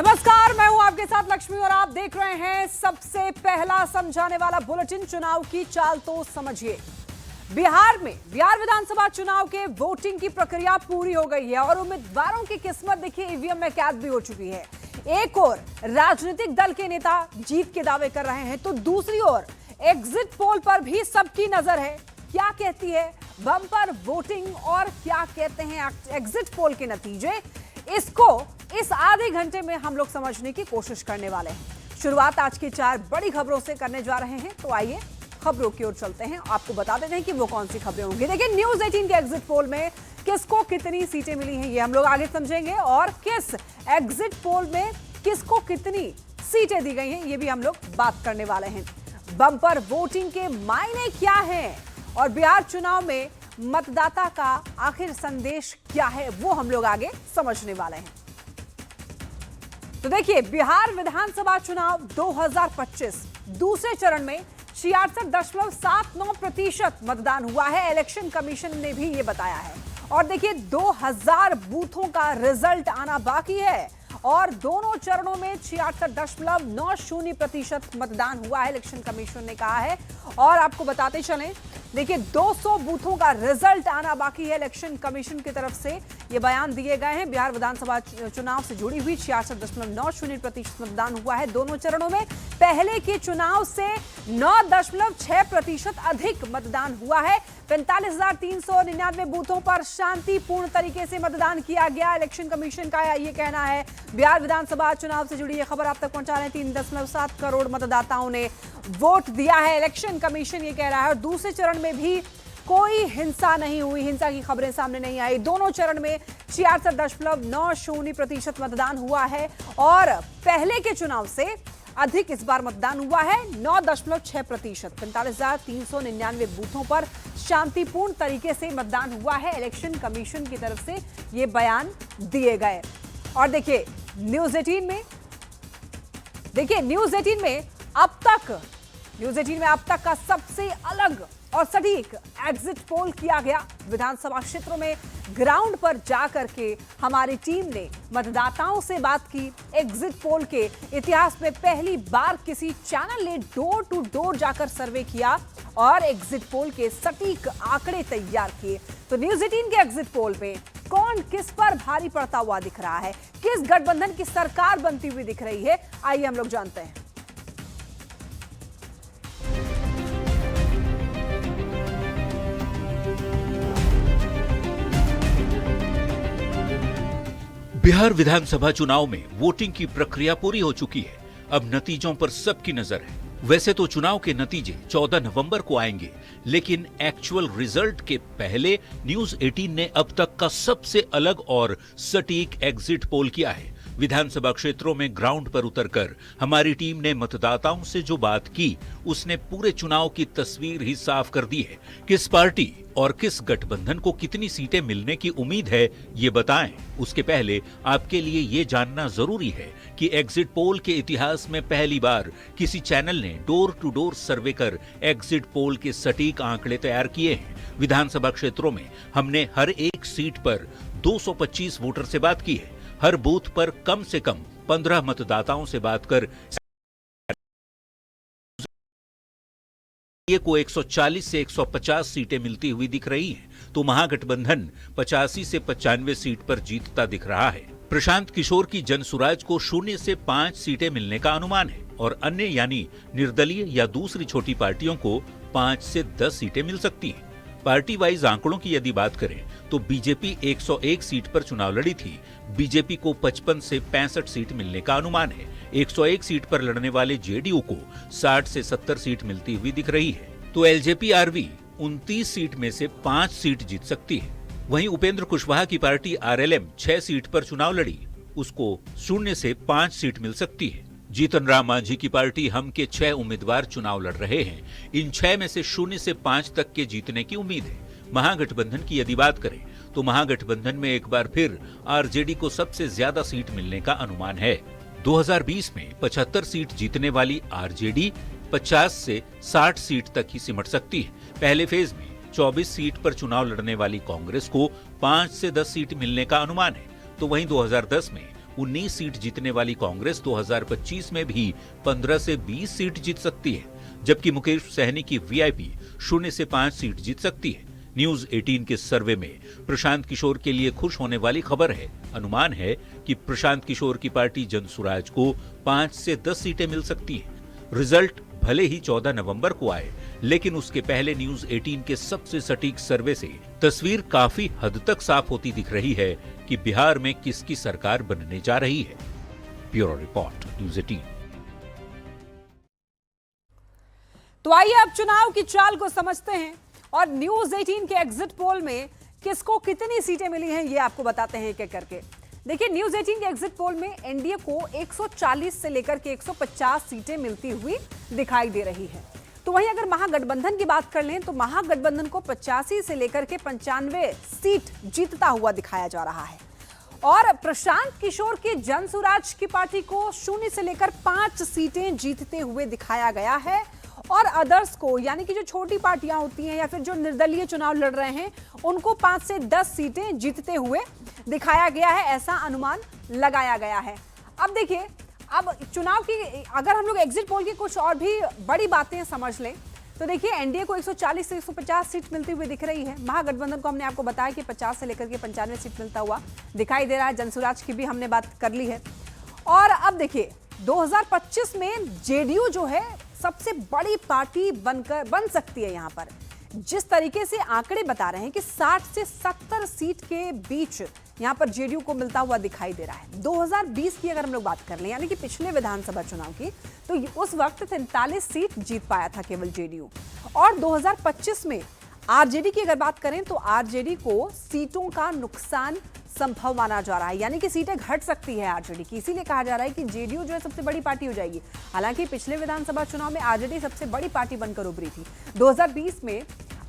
नमस्कार, मैं हूं आपके साथ लक्ष्मी और आप देख रहे हैं सबसे पहला समझाने वाला बुलेटिन। चुनाव की चाल तो समझिए। बिहार विधानसभा चुनाव के वोटिंग की प्रक्रिया पूरी हो गई है और उम्मीदवारों की किस्मत देखिए ईवीएम में कैद भी हो चुकी है। एक ओर राजनीतिक दल के नेता जीत के दावे कर रहे हैं तो दूसरी ओर एग्जिट पोल पर भी सबकी नजर है। क्या कहती है बम्पर वोटिंग और क्या कहते हैं एग्जिट पोल के नतीजे, इसको इस आधे घंटे में हम लोग समझने की कोशिश करने वाले हैं। शुरुआत आज की 4 बड़ी खबरों से करने जा रहे हैं, तो आइए खबरों की ओर चलते हैं। आपको बता देते हैं कि वो कौन सी खबरें होंगी। देखिए, न्यूज़ 18 के एग्जिट पोल में किसको कितनी सीटें मिली हैं ये हम लोग आगे समझेंगे और किस एग्जिट पोल में किसको कितनी सीटें दी गई हैं ये भी हम लोग बात करने वाले हैं। बम्पर वोटिंग के मायने क्या हैं और बिहार चुनाव में मतदाता का आखिर संदेश क्या है वो हम लोग आगे समझने वाले हैं। तो देखिए, बिहार विधानसभा चुनाव 2025 दूसरे चरण में 66.79% मतदान हुआ है। इलेक्शन कमीशन ने भी ये बताया है। और देखिए, 2000 बूथों का रिजल्ट आना बाकी है और दोनों चरणों में 66.90% मतदान हुआ है, इलेक्शन कमीशन ने कहा है। और आपको बताते चलें, देखिए 200 बूथों का रिजल्ट आना बाकी है, इलेक्शन कमीशन की तरफ से ये बयान दिए गए हैं। बिहार विधानसभा चुनाव से जुड़ी हुई 66.90% मतदान हुआ है दोनों चरणों में। पहले के चुनाव से 9.6% अधिक मतदान हुआ है। 45,399 बूथों पर शांतिपूर्ण तरीके से मतदान किया गया। इलेक्शन कमीशन का ये कहना है। बिहार विधानसभा चुनाव से जुड़ी ये खबर आप तक पहुंचा रहे हैं। 3.7 करोड़ मतदाताओं ने वोट दिया है, इलेक्शन कमीशन ये कह रहा है। और दूसरे चरण में भी कोई हिंसा नहीं हुई, हिंसा की खबरें सामने नहीं आई। दोनों चरण में 66.90% मतदान हुआ है और पहले के चुनाव से अधिक इस बार मतदान हुआ है, 9.6%। 45,399 बूथों पर शांतिपूर्ण तरीके से मतदान हुआ है, इलेक्शन कमीशन की तरफ से ये बयान दिए गए। और देखिए, न्यूज़ 18 में अब तक का सबसे अलग और सटीक एग्जिट पोल किया गया। विधानसभा क्षेत्रों में ग्राउंड पर जाकर के हमारी टीम ने मतदाताओं से बात की। एग्जिट पोल के इतिहास में पहली बार किसी चैनल ने डोर टू डोर जाकर सर्वे किया और एग्जिट पोल के सटीक आंकड़े तैयार किए। तो न्यूज़ 18 के एग्जिट पोल में कौन किस पर भारी पड़ता हुआ दिख रहा है, किस गठबंधन की सरकार बनती हुई दिख रही है, आइए हम लोग जानते हैं। बिहार विधानसभा चुनाव में वोटिंग की प्रक्रिया पूरी हो चुकी है। अब नतीजों पर सबकी नजर है। वैसे तो चुनाव के नतीजे 14 नवंबर को आएंगे, लेकिन एक्चुअल रिजल्ट के पहले न्यूज़ 18 ने अब तक का सबसे अलग और सटीक एग्जिट पोल किया है। विधानसभा क्षेत्रों में ग्राउंड पर उतरकर हमारी टीम ने मतदाताओं से जो बात की, उसने पूरे चुनाव की तस्वीर ही साफ कर दी है। किस पार्टी और किस गठबंधन को कितनी सीटें मिलने की उम्मीद है, ये बताएं। उसके पहले आपके लिए ये जानना जरूरी है कि एग्जिट पोल के इतिहास में पहली बार किसी चैनल ने डोर टू डोर सर्वे कर एग्जिट पोल के सटीक आंकड़े तैयार किए हैं। विधानसभा क्षेत्रों में हमने हर एक सीट पर 225 वोटर से बात की है। हर बूथ पर कम से कम 15 मतदाताओं से बात कर को 140 से 150 सीटें मिलती हुई दिख रही हैं, तो महागठबंधन 85 से 95 सीट पर जीतता दिख रहा है। प्रशांत किशोर की जनसुराज को 0 से 5 सीटें मिलने का अनुमान है और अन्य यानी निर्दलीय या दूसरी छोटी पार्टियों को 5 से 10 सीटें मिल सकती हैं। पार्टी वाइज आंकड़ों की यदि बात करें तो बीजेपी 101 सीट पर चुनाव लड़ी थी। बीजेपी को 55 से 65 सीट मिलने का अनुमान है। 101 सीट पर लड़ने वाले जेडीयू को 60 से 70 सीट मिलती हुई दिख रही है। तो एलजेपी-आरवी 29 सीट में से 5 सीट जीत सकती है। वहीं उपेंद्र कुशवाहा की पार्टी आरएलएम 6 सीट पर चुनाव लड़ी, उसको 0 से 5 सीट मिल सकती है। जीतन राम मांझी की पार्टी हम के 6 उम्मीदवार चुनाव लड़ रहे हैं। इन 6 में से 0 से 5 तक के जीतने की उम्मीद है। महागठबंधन की यदि बात करें तो महागठबंधन में एक बार फिर आरजेडी को सबसे ज्यादा सीट मिलने का अनुमान है। 2020 में 75 सीट जीतने वाली आरजेडी 50 से 60 सीट तक ही सिमट सकती है। पहले फेज में 24 सीट पर चुनाव लड़ने वाली कांग्रेस को 5 से 10 सीट मिलने का अनुमान है। तो वहीं 2010 में 19 सीट जीतने वाली कांग्रेस 2025 में भी 15 से 20 सीट जीत सकती है, जबकि मुकेश सहनी की वीआईपी 0 से 5 सीट जीत सकती है। न्यूज 18 के सर्वे में प्रशांत किशोर के लिए खुश होने वाली खबर है। अनुमान है कि प्रशांत किशोर की पार्टी जनसुराज को 5 से 10 सीटें मिल सकती हैं। रिजल्ट भले ही 14 नवंबर को आए, लेकिन उसके पहले न्यूज 18 के सबसे सटीक सर्वे से तस्वीर काफी हद तक साफ होती दिख रही है कि बिहार में किसकी सरकार बनने जा रही है। Bureau report, news 18। तो आइए अब चुनाव की चाल को समझते हैं और न्यूज 18 के एग्जिट पोल में किसको कितनी सीटें मिली हैं ये आपको बताते हैं एक एक करके। देखिए, न्यूज 18 के एग्जिट पोल में एनडीए को 140 से लेकर के 150 सीटें मिलती हुई दिखाई दे रही है। तो वहीं अगर महागठबंधन की बात कर लें तो महागठबंधन को 85 से लेकर के 95 सीट जीतता हुआ दिखाया जा रहा है और प्रशांत किशोर की जनसुराज की पार्टी को 0 से लेकर 5 सीटें जीतते हुए दिखाया गया है और अदर्स को, यानी कि जो छोटी पार्टियां होती हैं या फिर जो निर्दलीय चुनाव लड़ रहे हैं, उनको 5 से 10 सीटें जीतते हुए दिखाया गया है, ऐसा अनुमान लगाया गया है। अब देखिए, अब चुनाव की अगर हम लोग एग्जिट पोल की कुछ और भी बड़ी बातें समझ लें तो देखिए, एनडीए को 140 से 150 सीट मिलती हुई दिख रही है। महागठबंधन को हमने आपको बताया कि 50 से लेकर के 95 सीट मिलता हुआ दिखाई दे रहा है। जनसुराज की भी हमने बात कर ली है। और अब देखिए, 2025 में जेडीयू जो है सबसे बड़ी पार्टी बन सकती है। यहाँ पर जिस तरीके से आंकड़े बता रहे हैं कि 60 से 70 सीट के बीच यहाँ पर जेडीयू को मिलता हुआ दिखाई दे रहा है। 2020 की अगर हम लोग बात कर लें, यानी कि पिछले विधानसभा चुनाव की, तो उस वक्त 43 सीट जीत पाया था केवल जेडीयू। और 2025 में आरजेडी की अगर बात करें तो आरजेडी को सीटों का नुकसान संभव माना जा रहा है, यानी कि सीटें घट सकती है आरजेडी की। इसीलिए कहा जा रहा है कि जेडीयू जो है सबसे बड़ी पार्टी हो जाएगी। हालांकि पिछले विधानसभा चुनाव में आरजेडी सबसे बड़ी पार्टी बनकर उभरी थी। 2020 में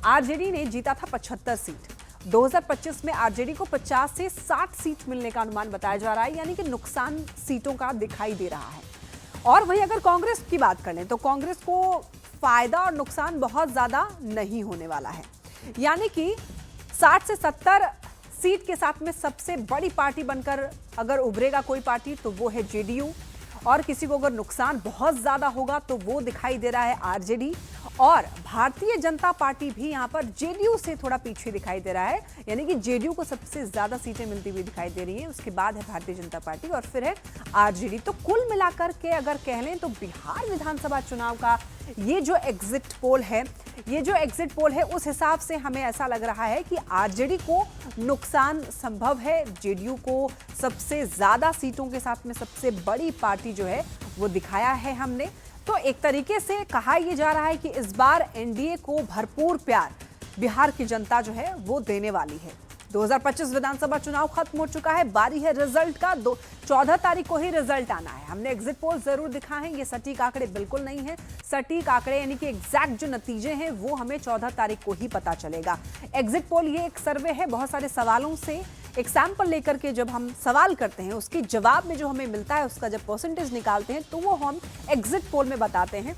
आरजेडी ने जीता था 75 सीट। 2025 में आरजेडी को 50 से 60 सीट मिलने का अनुमान बताया जा रहा है, यानी कि नुकसान सीटों का दिखाई दे रहा है। और वहीं अगर कांग्रेस की बात कर लें तो कांग्रेस को फायदा और नुकसान बहुत ज्यादा नहीं होने वाला है, यानी कि 60 से 70 सीट के साथ में सबसे बड़ी पार्टी बनकर अगर उभरेगा कोई पार्टी तो वो है जेडीयू। और किसी को अगर नुकसान बहुत ज्यादा होगा तो वो दिखाई दे रहा है आरजेडी। और भारतीय जनता पार्टी भी यहाँ पर जेडीयू से थोड़ा पीछे दिखाई दे रहा है, यानी कि जेडीयू को सबसे ज्यादा सीटें मिलती हुई दिखाई दे रही हैं। उसके बाद है भारतीय जनता पार्टी और फिर है आरजेडी। तो कुल मिलाकर के अगर कह लें तो बिहार विधानसभा चुनाव का ये जो एग्जिट पोल है उस हिसाब से हमें ऐसा लग रहा है कि आरजेडी को नुकसान संभव है। जेडीयू को सबसे ज्यादा सीटों के साथ में सबसे बड़ी पार्टी जो है वो दिखाया है हमने। तो एक तरीके से कहा यह जा रहा है कि इस बार एनडीए को भरपूर प्यार बिहार की जनता जो है वो देने वाली है। 2025 विधानसभा चुनाव खत्म हो चुका है, बारी है रिजल्ट का। 14 तारीख को ही रिजल्ट आना है। हमने एग्जिट पोल जरूर दिखाए हैं, ये सटीक आंकड़े बिल्कुल नहीं है। सटीक आंकड़े यानी कि एग्जैक्ट जो नतीजे हैं वो हमें 14 तारीख को ही पता चलेगा। एग्जिट पोल ये एक सर्वे है, बहुत सारे सवालों से एक सैंपल लेकर के जब हम सवाल करते हैं उसके जवाब में जो हमें मिलता है उसका जब परसेंटेज निकालते हैं तो वो हम एग्जिट पोल में बताते हैं।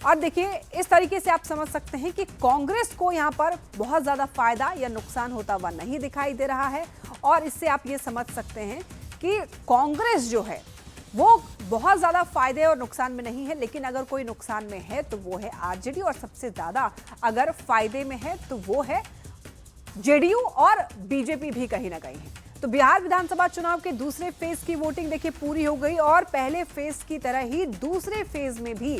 और देखिए, इस तरीके से आप समझ सकते हैं कि कांग्रेस को यहां पर बहुत ज्यादा फायदा या नुकसान होता हुआ नहीं दिखाई दे रहा है। और इससे आप ये समझ सकते हैं कि कांग्रेस जो है वो बहुत ज्यादा फायदे और नुकसान में नहीं है, लेकिन अगर कोई नुकसान में है तो वो है आरजेडी और सबसे ज्यादा अगर फायदे में है तो वो है जेडीयू और बीजेपी भी कहीं ना कहीं है। तो बिहार विधानसभा चुनाव के दूसरे फेज की वोटिंग देखिए पूरी हो गई और पहले फेज की तरह ही दूसरे फेज में भी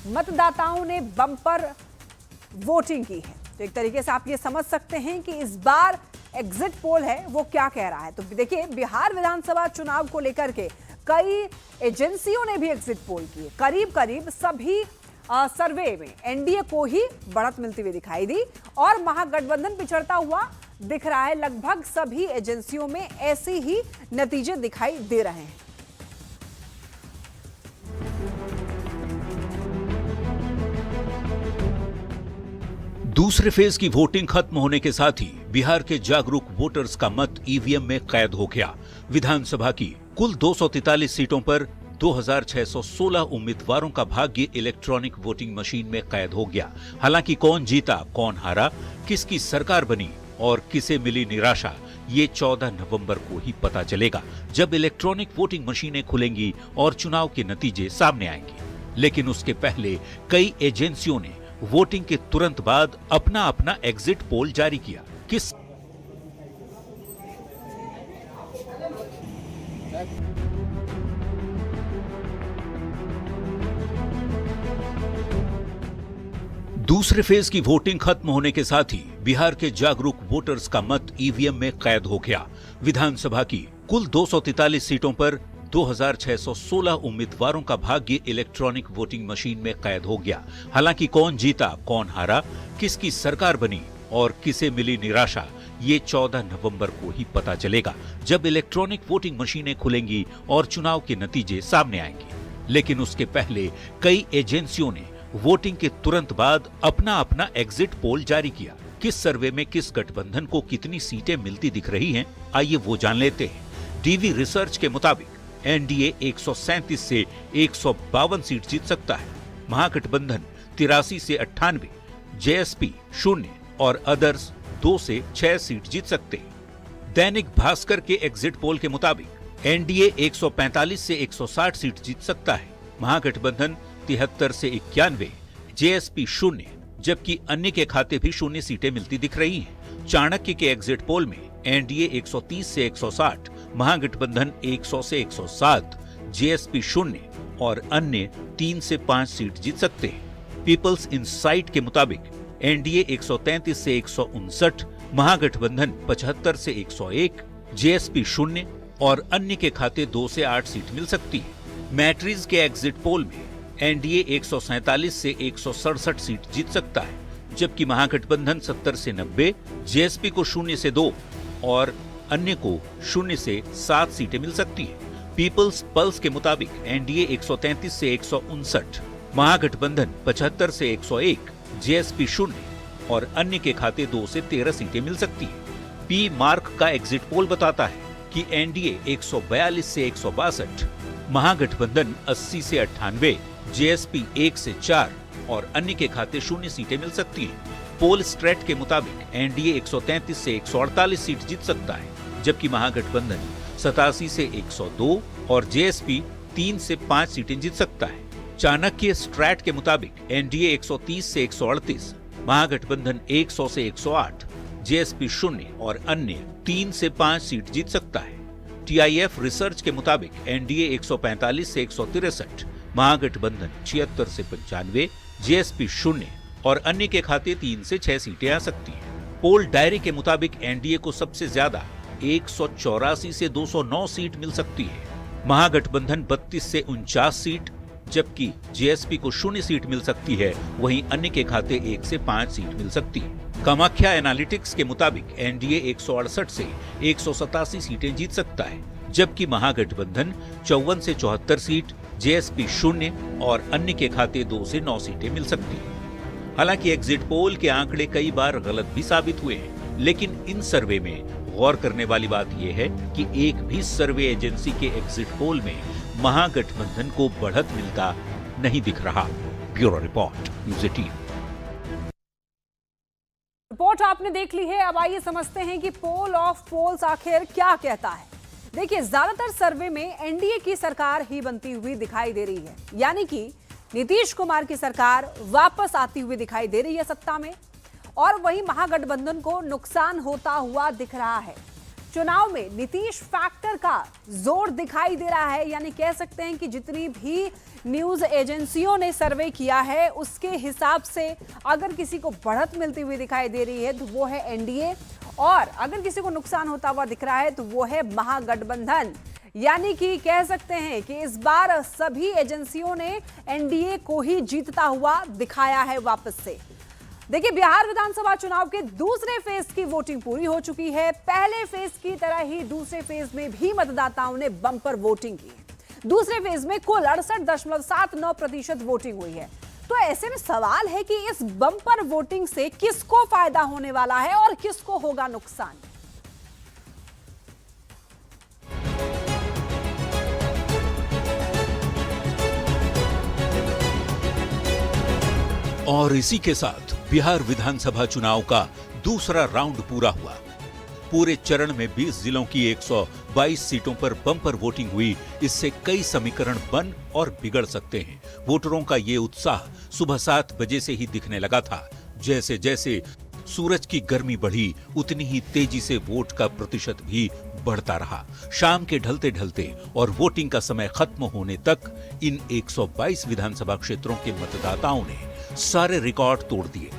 मतदाताओं ने बम्पर वोटिंग की है। तो एक तरीके से आप ये समझ सकते हैं कि इस बार एग्जिट पोल है वो क्या कह रहा है। तो देखिए, बिहार विधानसभा चुनाव को लेकर के कई एजेंसियों ने भी एग्जिट पोल किए। करीब करीब सभी सर्वे में एनडीए को ही बढ़त मिलती हुई दिखाई दी और महागठबंधन पिछड़ता हुआ दिख रहा है। लगभग सभी एजेंसियों में ऐसे ही नतीजे दिखाई दे रहे हैं। दूसरे फेज की वोटिंग खत्म होने के साथ ही बिहार के जागरूक वोटर्स का मत ईवीएम में कैद हो गया। विधानसभा की कुल 243 सीटों पर 2616 उम्मीदवारों का भाग्य इलेक्ट्रॉनिक वोटिंग मशीन में कैद हो गया। हालांकि कौन जीता, कौन हारा, किसकी सरकार बनी, और किसे मिली निराशा, ये 14 नवंबर को ही पता चलेगा, जब इलेक्ट्रॉनिक वोटिंग मशीनें खुलेंगी और चुनाव के नतीजे सामने आएंगे। लेकिन उसके पहले कई एजेंसियों ने वोटिंग के तुरंत बाद अपना अपना एग्जिट पोल जारी किया। किस दूसरे फेज की वोटिंग खत्म होने के साथ ही बिहार के जागरूक वोटर्स का मत ईवीएम में कैद हो गया। विधानसभा की कुल 243 सीटों पर 2616 उम्मीदवारों का भाग्य इलेक्ट्रॉनिक वोटिंग मशीन में कैद हो गया। हालांकि कौन जीता, कौन हारा, किसकी सरकार बनी और किसे मिली निराशा, ये 14 नवंबर को ही पता चलेगा, जब इलेक्ट्रॉनिक वोटिंग मशीनें खुलेंगी और चुनाव के नतीजे सामने आएंगे। लेकिन उसके पहले कई एजेंसियों ने वोटिंग के तुरंत बाद अपना अपना एग्जिट पोल जारी किया। किस सर्वे में किस गठबंधन को कितनी सीटें मिलती दिख रही हैं, आइए वो जान लेते हैं। डीवी रिसर्च के मुताबिक एनडीए 137 से 152 सीट जीत सकता है, महागठबंधन 83 से 98, जेएसपी 0 और अदर्स 2 से 6 सीट जीत सकते हैं। दैनिक भास्कर के एग्जिट पोल के मुताबिक एनडीए 145 से 160 सीट जीत सकता है, महागठबंधन 73 से 91, जेएसपी 0, जबकि अन्य के खाते भी 0 सीटें मिलती दिख रही हैं। चाणक्य के एग्जिट पोल में एनडीए 130 से 160, महागठबंधन 100 से 107, जेएसपी 0 और अन्य 3 से 5 सीट जीत सकते हैं। पीपल्स इनसाइट के मुताबिक एनडीए 133 से 159, महागठबंधन 75 से 101, जेएसपी 0 और अन्य के खाते 2 से 8 सीट मिल सकती है। मैट्रिज के एग्जिट पोल में एनडीए 147 से 167 सीट जीत सकता है, जबकि महागठबंधन 70 से 90, जेएसपी को 0 से 2 और अन्य को 0 से 7 सीटें मिल सकती है। पीपल्स पल्स के मुताबिक एनडीए 133 से 159, महागठबंधन 75 से 101, जेएसपी 0 और अन्य के खाते 2 से 13 सीटें मिल सकती है। पी मार्क का एग्जिट पोल बताता है कि एनडीए 142 से 162, महागठबंधन 80 से 98, जेएसपी 1 से 4 और अन्य के खाते 0 सीटें मिल सकती हैं। पोल स्ट्रेट के मुताबिक एनडीए 133 से 148 सीट जीत सकता है, जबकि महागठबंधन 87 से 102 और जेएसपी 3 से 5 सीटें जीत सकता है। चाणक्य स्ट्रैट के मुताबिक एनडीए 130 से 138, महागठबंधन 100 से 108, जेएसपी 0 और अन्य 3 से 5 सीट जीत सकता है। टीआईएफ रिसर्च के मुताबिक एनडीए 145 से 163, महागठबंधन 76 से 95, जेएसपी 0 और अन्य के खाते 3 से 6 सीटें आ सकती हैं। पोल डायरी के मुताबिक एनडीए को सबसे ज्यादा 184 से 209 सीट मिल सकती है, महागठबंधन 32 से 49 सीट, जबकि जेएसपी को 0 सीट मिल सकती है, वहीं अन्य के खाते 1 से 5 सीट मिल सकती है। कामाख्या एनालिटिक्स के मुताबिक एनडीए 168 से 187 सीटें जीत सकता है, जबकि महागठबंधन 54 से 74 सीट, जेएसपी 0 और अन्य के खाते 2 से 9 सीटें मिल सकती हैं। हालांकि एग्जिट पोल के आंकड़े कई बार गलत भी साबित हुए हैं, लेकिन इन सर्वे में गौर करने वाली बात यह है कि एक भी सर्वे एजेंसी के एग्जिट पोल में महागठबंधन को बढ़त मिलता नहीं दिख रहा। Bureau report, news 18। रिपोर्ट आपने देख ली है, अब आइए समझते हैं कि पोल ऑफ पोल्स आखिर क्या कहता है। देखिए, ज्यादातर सर्वे में एनडीए की सरकार ही बनती हुई दिखाई दे रही है, यानी कि नीतीश कुमार की सरकार वापस आती हुई दिखाई दे रही है सत्ता में, और वहीं महागठबंधन को नुकसान होता हुआ दिख रहा है। चुनाव में नीतीश फैक्टर का जोर दिखाई दे रहा है, यानी कह सकते हैं कि जितनी भी न्यूज एजेंसियों ने सर्वे किया है उसके हिसाब से अगर किसी को बढ़त मिलती हुई दिखाई दे रही है तो वो है एनडीए, और अगर किसी को नुकसान होता हुआ दिख रहा है तो वो है महागठबंधन। यानी कि कह सकते हैं कि इस बार सभी एजेंसियों ने एनडीए को ही जीतता हुआ दिखाया है वापस से। देखिए, बिहार विधानसभा चुनाव के दूसरे फेज की वोटिंग पूरी हो चुकी है। पहले फेज की तरह ही दूसरे फेज में भी मतदाताओं ने बम्पर वोटिंग की। दूसरे फेज में कुल 68.79% वोटिंग हुई है। तो ऐसे में सवाल है कि इस बम्पर वोटिंग से किसको फायदा होने वाला है और किसको होगा नुकसान। और इसी के साथ बिहार विधानसभा चुनाव का दूसरा राउंड पूरा हुआ। पूरे चरण में 20 जिलों की 122 सीटों पर बम्पर वोटिंग हुई। इससे कई समीकरण बन और बिगड़ सकते हैं। वोटरों का ये उत्साह सुबह 7 बजे से ही दिखने लगा था। जैसे जैसे सूरज की गर्मी बढ़ी, उतनी ही तेजी से वोट का प्रतिशत भी बढ़ता रहा। शाम के ढलते ढलते और वोटिंग का समय खत्म होने तक इन 122 विधानसभा क्षेत्रों के मतदाताओं ने सारे रिकॉर्ड तोड़ दिए।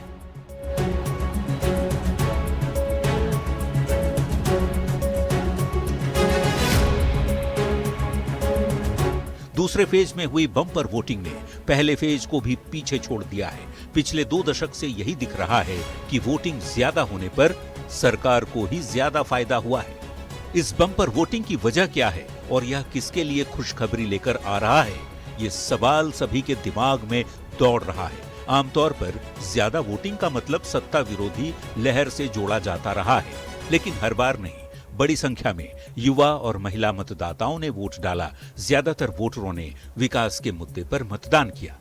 दूसरे फेज में हुई बम्पर वोटिंग ने पहले फेज को भी पीछे छोड़ दिया है। पिछले 2 दशक से यही दिख रहा है कि वोटिंग ज्यादा होने पर सरकार को ही ज्यादा फायदा हुआ है। इस बम्पर वोटिंग की वजह क्या है और यह किसके लिए खुशखबरी लेकर आ रहा है, ये सवाल सभी के दिमाग में दौड़ रहा है। आमतौर पर ज्यादा वोटिंग का मतलब सत्ता विरोधी लहर से जोड़ा जाता रहा है, लेकिन हर बार नहीं। बड़ी संख्या में युवा और महिला मतदाताओं ने वोट डाला। ज्यादातर वोटरों ने विकास के मुद्दे पर मतदान किया।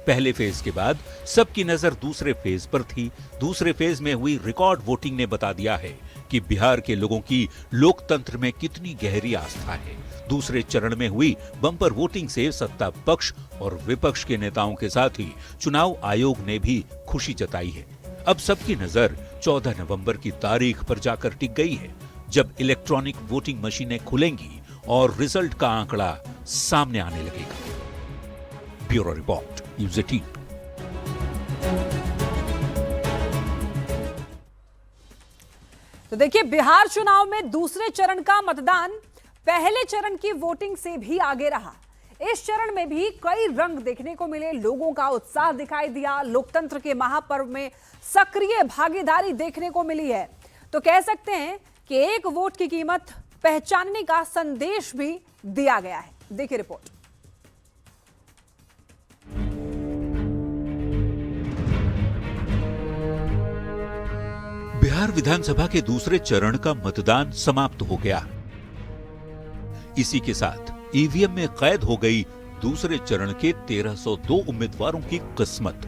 पहले फेज के बाद सबकी नजर दूसरे फेज पर थी। दूसरे फेज में हुई रिकॉर्ड वोटिंग ने बता दिया है कि बिहार के लोगों की लोकतंत्र में कितनी गहरी आस्था है। दूसरे चरण में हुई बम्पर वोटिंग से सत्ता पक्ष और विपक्ष के नेताओं के साथ ही चुनाव आयोग ने भी खुशी जताई है। अब सबकी नजर 14 नवंबर की तारीख पर जाकर टिक गई है, जब इलेक्ट्रॉनिक वोटिंग मशीनें खुलेंगी और रिजल्ट का आंकड़ा सामने आने लगेगा। Bureau report, news 18। तो देखिए, बिहार चुनाव में दूसरे चरण का मतदान पहले चरण की वोटिंग से भी आगे रहा। इस चरण में भी कई रंग देखने को मिले। लोगों का उत्साह दिखाई दिया। लोकतंत्र के महापर्व में सक्रिय भागीदारी देखने को मिली है। तो कह सकते हैं कि एक वोट की कीमत पहचानने का संदेश भी दिया गया है। देखिए रिपोर्ट। बिहार विधानसभा के दूसरे चरण का मतदान समाप्त हो गया। इसी के साथ ईवीएम में कैद हो गई दूसरे चरण के 1302 उम्मीदवारों की किस्मत।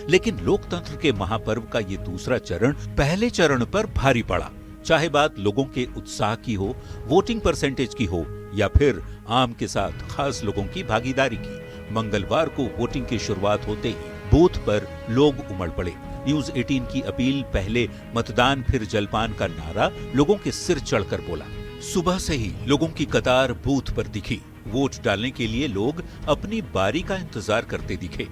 लेकिन लोकतंत्र के महापर्व का ये दूसरा चरण पहले चरण पर भारी पड़ा। चाहे बात लोगों के उत्साह की हो, वोटिंग परसेंटेज की हो या फिर आम के साथ खास लोगों की भागीदारी की। मंगलवार को वोटिंग की शुरुआत होते ही बूथ पर लोग उमड़ पड़े। न्यूज़ 18 की अपील, पहले मतदान फिर जलपान का नारा लोगों के सिर चढ़कर बोला। सुबह से ही लोगों की कतार बूथ पर दिखी। वोट डालने के लिए लोग अपनी बारी का इंतजार करते दिखे।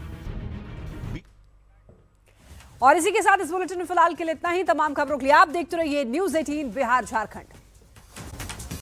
और इसी के साथ इस बुलेटिन में फिलहाल के लिए इतना ही। तमाम खबरों के लिए आप देखते रहिए न्यूज़ 18 बिहार झारखंड।